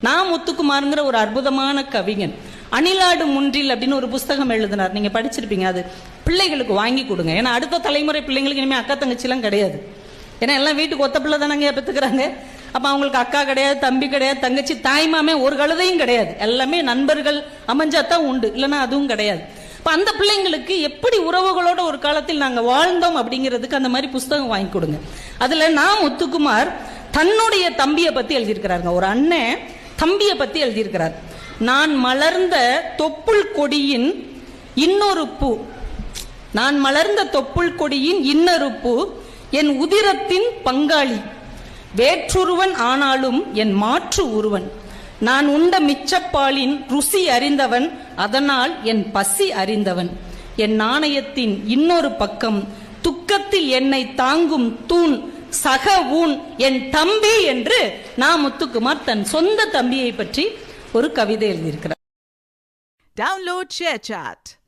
நான் முத்துக்குமார்ங்கிற ஒரு அற்புதமான கவிஞன் அணிலாடு முன்றில் அப்படின்னு ஒரு புஸ்தகம் எழுதினார். நீங்க படிச்சிருப்பீங்க. அது பிள்ளைகளுக்கு வாங்கி கொடுங்க. ஏன்னா அடுத்த தலைமுறை பிள்ளைங்களுக்கு இனிமே அக்கா தங்கச்சிலாம் கிடையாது. ஏன்னா எல்லாம் வீட்டுக்கு ஒத்த பிள்ளை தானங்க பெற்றுக்கிறாங்க. அப்ப அவங்களுக்கு அக்கா கிடையாது, தம்பி கிடையாது, தங்கச்சி, தாய்மாமே ஒரு கழுதையும் கிடையாது. எல்லாமே நண்பர்கள் அமைஞ்சாதான் உண்டு, இல்லைன்னா அதுவும் கிடையாது. இப்ப அந்த பிள்ளைங்களுக்கு எப்படி உறவுகளோட ஒரு காலத்தில் நாங்க வாழ்ந்தோம் அப்படிங்கிறதுக்கு அந்த மாதிரி புஸ்தகம் வாங்கி கொடுங்க. அதுல நான் முத்துக்குமார் தன்னுடைய தம்பியை பத்தி எழுதியிருக்கிறாருங்க. ஒரு அண்ணன் தம்பியை பத்தி எழுதியிருக்கிறார். நான் மலர்ந்த தொப்புள் கொடியின் இன்னொரு பூ, நான் மலர்ந்த தொப்புள் கொடியின் இன்னொரு பூ, என் உதிரத்தின் பங்காளி, வேற்றுருவன் ஆனாலும் என் மாற்று உருவன், நான் உண்ட மிச்சப்பாலின் ருசி அறிந்தவன், அதனால் என் பசி அறிந்தவன், என் நாணயத்தின் இன்னொரு பக்கம், துக்கத்தில் என்னை தாங்கும் தூண், சக ஊன் என் தம்பி என்று நான் முத்துக்குமார் தன் சொந்த தம்பியை பற்றி ஒரு கவிதை எழுதியிருக்கிறார். Download ShareChat.